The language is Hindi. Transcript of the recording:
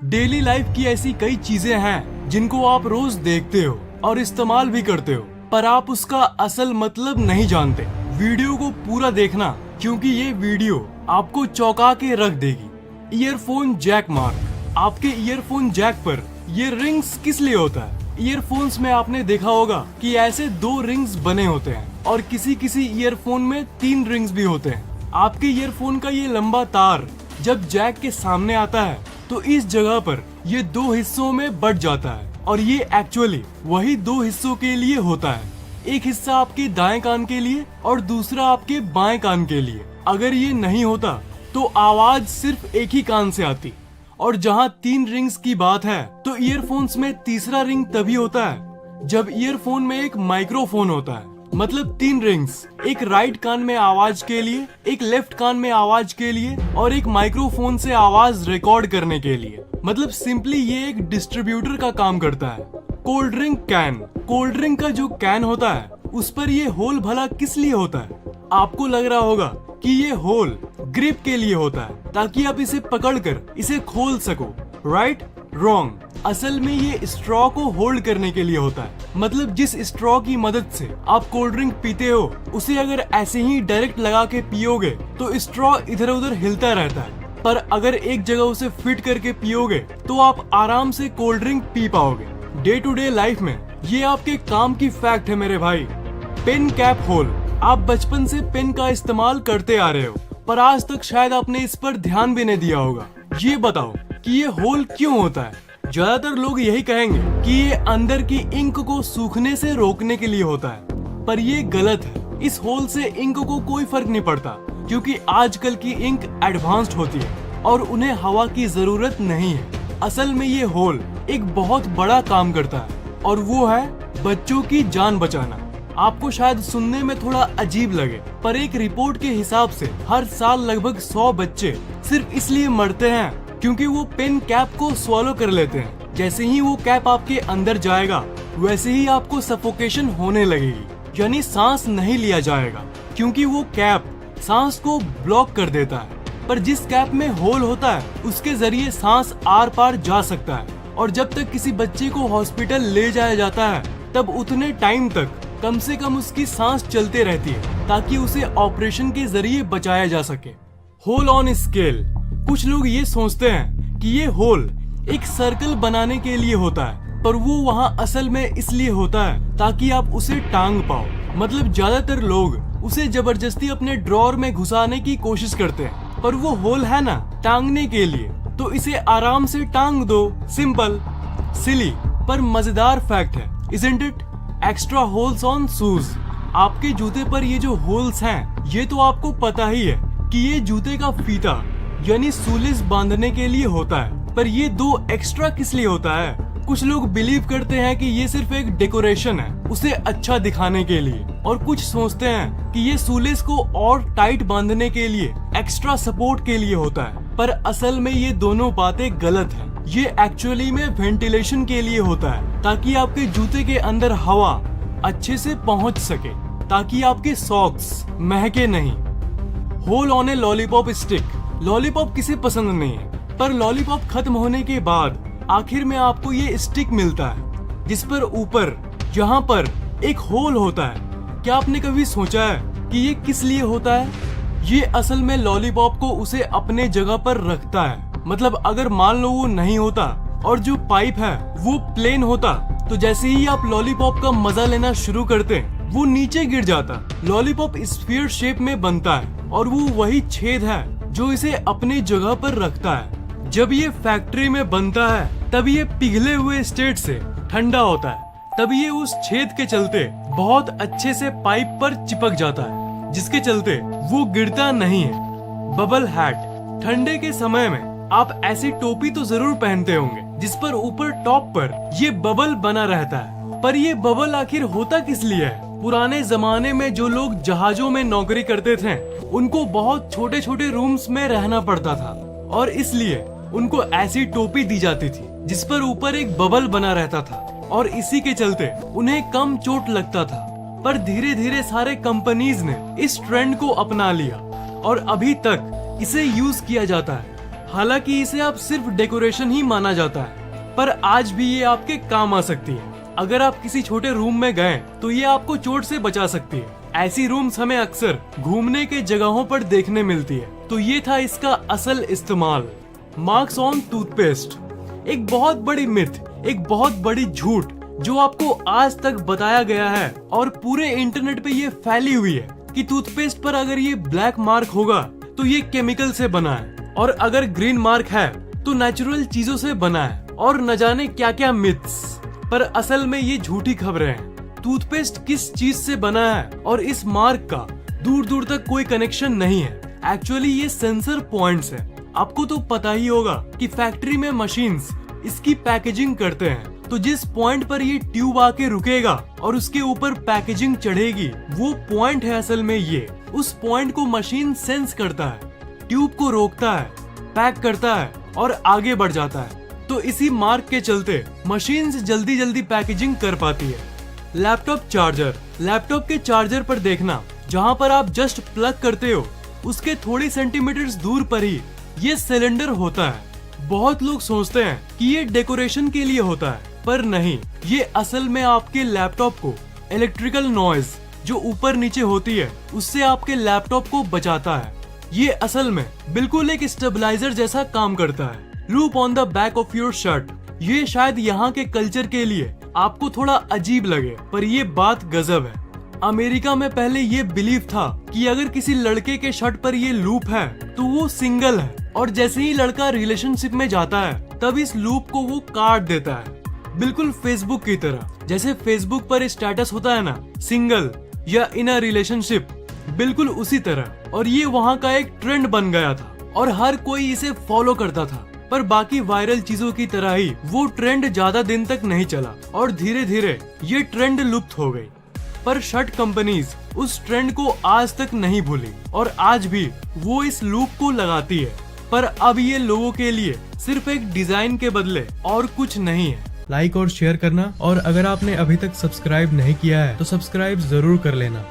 डेली लाइफ की ऐसी कई चीजें हैं जिनको आप रोज देखते हो और इस्तेमाल भी करते हो, पर आप उसका असल मतलब नहीं जानते। वीडियो को पूरा देखना, क्योंकि ये वीडियो आपको चौंका के रख देगी। Earphone jack mark. आपके ईयरफोन जैक पर ये रिंग्स किस लिए होता है? ईयरफोन्स में आपने देखा होगा कि ऐसे 2 रिंग्स बने होते हैं और किसी किसी ईयरफोन में 3 रिंग्स भी होते हैं। आपके ईयरफोन का ये लंबा तार जब जैक के सामने आता है तो इस जगह पर ये 2 हिस्सों में बट जाता है, और ये एक्चुअली वही 2 हिस्सों के लिए होता है। एक हिस्सा आपके दाएं कान के लिए और दूसरा आपके बाएं कान के लिए। अगर ये नहीं होता तो आवाज सिर्फ एक ही कान से आती। और जहाँ 3 रिंग्स की बात है तो ईयरफोन्स में तीसरा रिंग तभी होता है जब ईयरफोन में एक माइक्रोफोन होता है। मतलब 3 रिंग्स, एक राइट कान में आवाज के लिए, एक लेफ्ट कान में आवाज के लिए और एक माइक्रोफोन से आवाज रिकॉर्ड करने के लिए। मतलब सिंपली ये एक डिस्ट्रीब्यूटर का काम करता है। Cold drink can. Cold drink का जो कैन होता है उस पर ये होल भला किस लिए होता है? आपको लग रहा होगा कि ये होल ग्रिप के लिए होता है, ताकि आप इसे पकड़कर इसे खोल सको। राइट? रॉन्ग। असल में ये स्ट्रॉ को होल्ड करने के लिए होता है। मतलब जिस स्ट्रॉ की मदद से आप कोल्ड ड्रिंक पीते हो, उसे अगर ऐसे ही डायरेक्ट लगा के पियोगे तो स्ट्रॉ इधर उधर हिलता रहता है, पर अगर एक जगह उसे फिट करके पियोगे तो आप आराम से कोल्ड ड्रिंक पी पाओगे। डे टू डे लाइफ में ये आपके काम की फैक्ट है मेरे भाई। Pen cap hole. आप बचपन से पेन का इस्तेमाल करते आ रहे हो, पर आज तक शायद आपने इस पर ध्यान भी नहीं दिया होगा। ये बताओ कि ये होल क्यों होता है? ज्यादातर लोग यही कहेंगे कि ये अंदर की इंक को सूखने से रोकने के लिए होता है, पर ये गलत है। इस होल से इंक को कोई फर्क नहीं पड़ता, क्योंकि आजकल की इंक एडवांस्ड होती है और उन्हें हवा की जरूरत नहीं है। असल में ये होल एक बहुत बड़ा काम करता है, और वो है बच्चों की जान बचाना। आपको शायद सुनने में थोड़ा अजीब लगे, पर एक रिपोर्ट के हिसाब से हर साल लगभग 100 बच्चे सिर्फ इसलिए मरते हैं क्योंकि वो पेन कैप को स्वॉलो कर लेते हैं। जैसे ही वो कैप आपके अंदर जाएगा, वैसे ही आपको सफोकेशन होने लगेगी, यानी सांस नहीं लिया जाएगा, क्योंकि वो कैप सांस को ब्लॉक कर देता है। पर जिस कैप में होल होता है उसके जरिए सांस आर पार जा सकता है। और जब तक किसी बच्चे को हॉस्पिटल ले जाया जाता है, तब उतने टाइम तक कम से कम उसकी सांस चलते रहती है, ताकि उसे ऑपरेशन के जरिए बचाया जा सके। Hole on scale. कुछ लोग ये सोचते हैं कि ये होल एक सर्कल बनाने के लिए होता है, पर वो वहाँ असल में इसलिए होता है ताकि आप उसे टांग पाओ। मतलब ज्यादातर लोग उसे जबरदस्ती अपने ड्रॉर में घुसाने की कोशिश करते हैं, पर वो होल है ना टांगने के लिए, तो इसे आराम से टांग दो। सिंपल, सिली, पर मजेदार फैक्ट है, isn't it? Extra holes on shoes. आपके जूते पर ये जो होल्स हैं, ये तो आपको पता ही है कि ये जूते का फीता यानी सूलिस बांधने के लिए होता है, पर ये 2 एक्स्ट्रा किस लिए होता है? कुछ लोग बिलीव करते हैं कि ये सिर्फ एक डेकोरेशन है, उसे अच्छा दिखाने के लिए, और कुछ सोचते हैं कि ये सूलिस को और टाइट बांधने के लिए, एक्स्ट्रा सपोर्ट के लिए होता है। पर असल में ये दोनों बातें गलत है। ये एक्चुअली में वेंटिलेशन के लिए होता है, ताकि आपके जूते के अंदर हवा अच्छे से पहुंच सके, ताकि आपके सॉक्स महके नहीं। Hole on a lollipop stick. Lollipop किसे पसंद नहीं है, पर लॉलीपॉप खत्म होने के बाद आखिर में आपको ये स्टिक मिलता है, जिस पर ऊपर यहाँ पर एक होल होता है। क्या आपने कभी सोचा है कि ये किस लिए होता है? ये असल में लॉलीपॉप को उसे अपने जगह पर रखता है। मतलब अगर मान लो वो नहीं होता और जो पाइप है वो प्लेन होता, तो जैसे ही आप लॉलीपॉप का मजा लेना शुरू करते वो नीचे गिर जाता। लॉलीपॉप स्फीयर शेप में बनता है, और वो वही छेद है जो इसे अपने जगह पर रखता है। जब ये फैक्ट्री में बनता है तब ये पिघले हुए स्टेट से ठंडा होता है, तब ये उस छेद के चलते बहुत अच्छे से पाइप पर चिपक जाता है, जिसके चलते वो गिरता नहीं है। Bubble hat. ठंडे के समय में आप ऐसी टोपी तो जरूर पहनते होंगे जिस पर ऊपर टॉप पर ये बबल बना रहता है, पर ये बबल आखिर होता किस लिए है? पुराने जमाने में जो लोग जहाजों में नौकरी करते थे, उनको बहुत छोटे छोटे रूम्स में रहना पड़ता था, और इसलिए उनको ऐसी टोपी दी जाती थी जिस पर ऊपर एक बबल बना रहता था, और इसी के चलते उन्हें कम चोट लगता था। पर धीरे धीरे सारे कंपनीज ने इस ट्रेंड को अपना लिया, और अभी तक इसे यूज किया जाता है। हालांकि इसे आप सिर्फ डेकोरेशन ही माना जाता है, पर आज भी ये आपके काम आ सकती है। अगर आप किसी छोटे रूम में गए तो ये आपको चोट से बचा सकती है। ऐसी रूम्स हमें अक्सर घूमने के जगहों पर देखने मिलती है। तो ये था इसका असल इस्तेमाल। मार्क्स ऑन टूथपेस्ट एक बहुत बड़ी मिथ, एक बहुत बड़ी झूठ जो आपको आज तक बताया गया है और पूरे इंटरनेट पे ये फैली हुई है कि टूथपेस्ट पर अगर ये ब्लैक मार्क होगा तो ये केमिकल से बना है, और अगर ग्रीन मार्क है तो नेचुरल चीजों से बना है, और न जाने क्या क्या मिथ्स। पर असल में ये झूठी खबरें हैं। टूथपेस्ट किस चीज से बना है और इस मार्क का दूर दूर तक कोई कनेक्शन नहीं है। एक्चुअली ये सेंसर पॉइंट्स है। आपको तो पता ही होगा कि फैक्ट्री में मशीन्स इसकी पैकेजिंग करते हैं, तो जिस पॉइंट पर ये ट्यूब आके रुकेगा और उसके ऊपर पैकेजिंग चढ़ेगी, वो पॉइंट है असल में ये। उस पॉइंट को मशीन सेंस करता है, ट्यूब को रोकता है, पैक करता है और आगे बढ़ जाता है। तो इसी मार्क के चलते मशीन जल्दी जल्दी पैकेजिंग कर पाती है। लैपटॉप चार्जर, लैपटॉप के चार्जर पर देखना, जहाँ पर आप जस्ट प्लग करते हो उसके थोड़ी सेंटीमीटर्स दूर पर ही ये सिलेंडर होता है। बहुत लोग सोचते हैं कि ये डेकोरेशन के लिए होता है, पर नहीं, ये असल में आपके लैपटॉप को इलेक्ट्रिकल नॉइज जो ऊपर नीचे होती है उससे आपके लैपटॉप को बचाता है। ये असल में बिल्कुल एक स्टेबलाइजर जैसा काम करता है। Loop on the back of your shirt, ये शायद यहाँ के कल्चर के लिए आपको थोड़ा अजीब लगे, पर ये बात गजब है। अमेरिका में पहले ये बिलीव था कि अगर किसी लड़के के शर्ट पर ये लूप है तो वो सिंगल है, और जैसे ही लड़का रिलेशनशिप में जाता है तब इस लूप को वो काट देता है। बिल्कुल फेसबुक की तरह। जैसे फेसबुक पर स्टेटस होता है ना, सिंगल या इन अ रिलेशनशिप, बिल्कुल उसी तरह। और ये वहाँ का एक ट्रेंड बन गया था और हर कोई इसे फॉलो करता था। पर बाकी वायरल चीजों की तरह ही वो ट्रेंड ज्यादा दिन तक नहीं चला और धीरे धीरे ये ट्रेंड लुप्त हो गई। पर शर्ट कंपनीज उस ट्रेंड को आज तक नहीं भूली और आज भी वो इस लूप को लगाती है। पर अब ये लोगों के लिए सिर्फ एक डिजाइन के बदले और कुछ नहीं है। लाइक और शेयर करना, और अगर आपने अभी तक सब्सक्राइब नहीं किया है तो सब्सक्राइब जरूर कर लेना।